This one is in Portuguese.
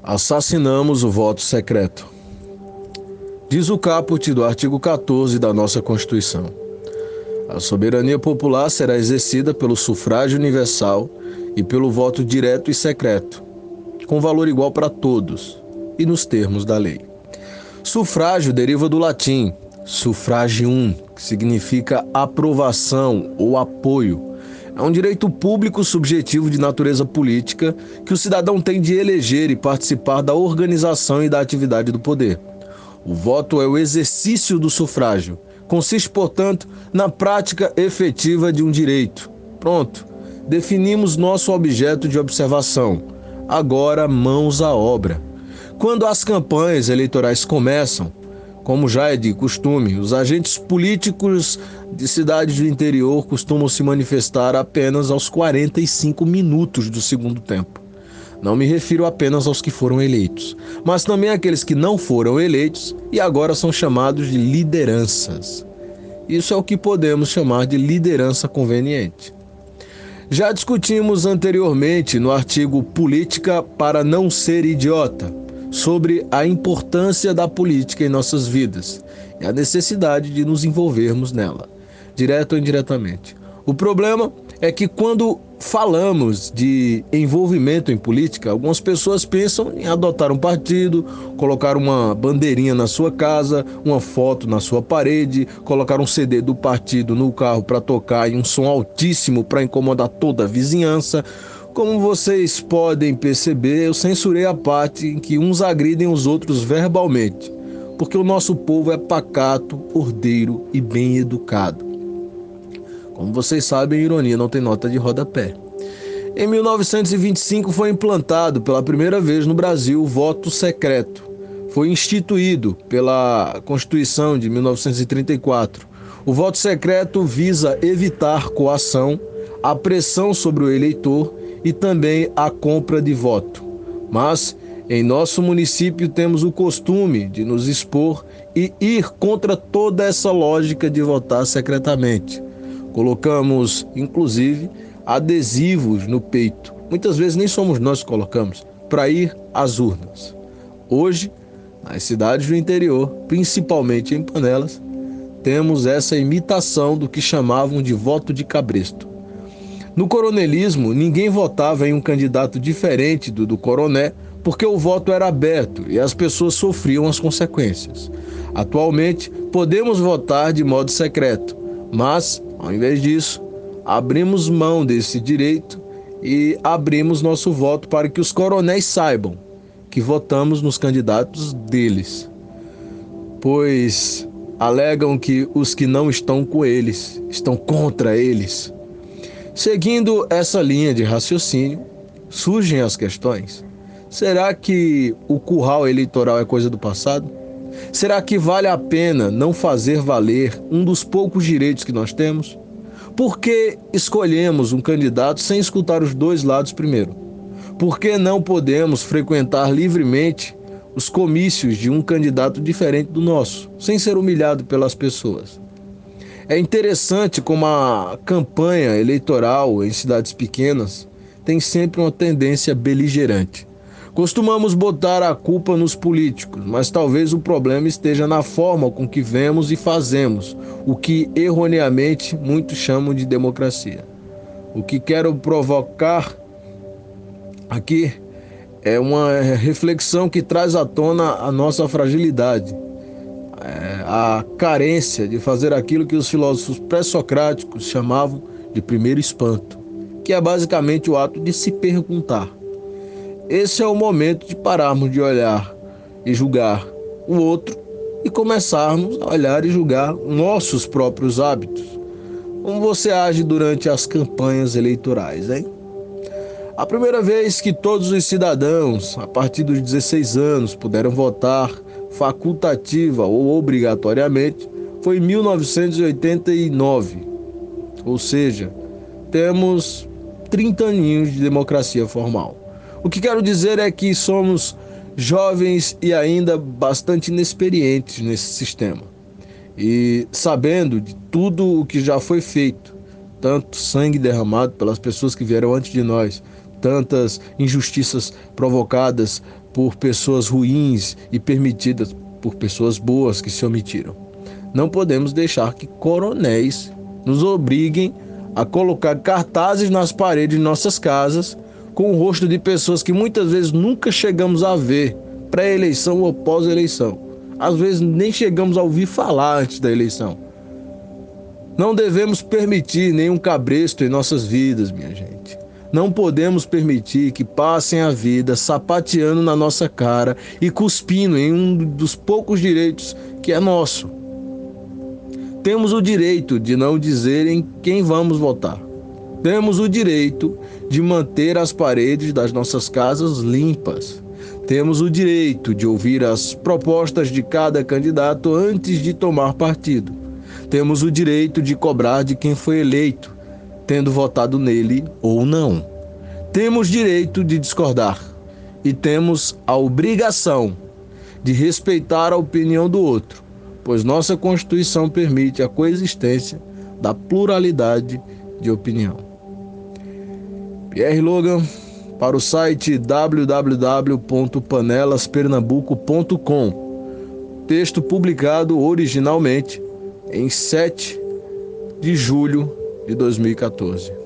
Assassinamos o voto secreto. Diz o caput do artigo 14 da nossa Constituição. A soberania popular será exercida pelo sufrágio universal e pelo voto direto e secreto, com valor igual para todos e nos termos da lei. Sufrágio deriva do latim suffragium, que significa aprovação ou apoio. É um direito público subjetivo de natureza política que o cidadão tem de eleger e participar da organização e da atividade do poder. O voto é o exercício do sufrágio. Consiste, portanto, na prática efetiva de um direito. Pronto, definimos nosso objeto de observação. Agora, mãos à obra. Quando as campanhas eleitorais começam, como já é de costume, os agentes políticos de cidades do interior costumam se manifestar apenas aos 45 minutos do segundo tempo. Não me refiro apenas aos que foram eleitos, mas também àqueles que não foram eleitos e agora são chamados de lideranças. Isso é o que podemos chamar de liderança conveniente. Já discutimos anteriormente no artigo Política para não ser idiota, sobre a importância da política em nossas vidas e a necessidade de nos envolvermos nela, direto ou indiretamente. O problema é que quando falamos de envolvimento em política, algumas pessoas pensam em adotar um partido, colocar uma bandeirinha na sua casa, uma foto na sua parede, colocar um CD do partido no carro para tocar em um som altíssimo para incomodar toda a vizinhança. Como vocês podem perceber, eu censurei a parte em que uns agridem os outros verbalmente, porque o nosso povo é pacato, ordeiro e bem educado. Como vocês sabem, ironia não tem nota de rodapé. Em 1925 foi implantado pela primeira vez no Brasil o voto secreto. Foi instituído pela Constituição de 1934. O voto secreto visa evitar coação, a pressão sobre o eleitor e também a compra de voto. Mas, em nosso município, temos o costume de nos expor e ir contra toda essa lógica de votar secretamente. Colocamos, inclusive, adesivos no peito. Muitas vezes nem somos nós que colocamos, para ir às urnas. Hoje, nas cidades do interior, principalmente em Panelas, temos essa imitação do que chamavam de voto de cabresto. No coronelismo, ninguém votava em um candidato diferente do coroné, porque o voto era aberto e as pessoas sofriam as consequências. Atualmente, podemos votar de modo secreto, mas, ao invés disso, abrimos mão desse direito e abrimos nosso voto para que os coronéis saibam que votamos nos candidatos deles, pois alegam que os que não estão com eles estão contra eles. Seguindo essa linha de raciocínio, surgem as questões. Será que o curral eleitoral é coisa do passado? Será que vale a pena não fazer valer um dos poucos direitos que nós temos? Por que escolhemos um candidato sem escutar os dois lados primeiro? Por que não podemos frequentar livremente os comícios de um candidato diferente do nosso, sem ser humilhado pelas pessoas? É interessante como a campanha eleitoral em cidades pequenas tem sempre uma tendência beligerante. Costumamos botar a culpa nos políticos, mas talvez o problema esteja na forma com que vemos e fazemos, o que erroneamente muitos chamam de democracia. O que quero provocar aqui é uma reflexão que traz à tona a nossa fragilidade. A carência de fazer aquilo que os filósofos pré-socráticos chamavam de primeiro espanto, que é basicamente o ato de se perguntar. Esse é o momento de pararmos de olhar e julgar o outro e começarmos a olhar e julgar nossos próprios hábitos. Como você age durante as campanhas eleitorais, hein? A primeira vez que todos os cidadãos, a partir dos 16 anos, puderam votar facultativa ou obrigatoriamente, foi em 1989. Ou seja, temos 30 aninhos de democracia formal. O que quero dizer é que somos jovens e ainda bastante inexperientes nesse sistema. E sabendo de tudo o que já foi feito, tanto sangue derramado pelas pessoas que vieram antes de nós, tantas injustiças provocadas por pessoas ruins e permitidas por pessoas boas que se omitiram. Não podemos deixar que coronéis nos obriguem a colocar cartazes nas paredes de nossas casas com o rosto de pessoas que muitas vezes nunca chegamos a ver, pré-eleição ou pós-eleição. Às vezes nem chegamos a ouvir falar antes da eleição. Não devemos permitir nenhum cabresto em nossas vidas, minha gente. Não podemos permitir que passem a vida sapateando na nossa cara e cuspindo em um dos poucos direitos que é nosso. Temos o direito de não dizer em quem vamos votar. Temos o direito de manter as paredes das nossas casas limpas. Temos o direito de ouvir as propostas de cada candidato antes de tomar partido. Temos o direito de cobrar de quem foi eleito, tendo votado nele ou não. Temos direito de discordar e temos a obrigação de respeitar a opinião do outro, pois nossa Constituição permite a coexistência da pluralidade de opinião. Pierre Logan, para o site www.panelaspernambuco.com. Texto publicado originalmente em 7 de julho de 2014.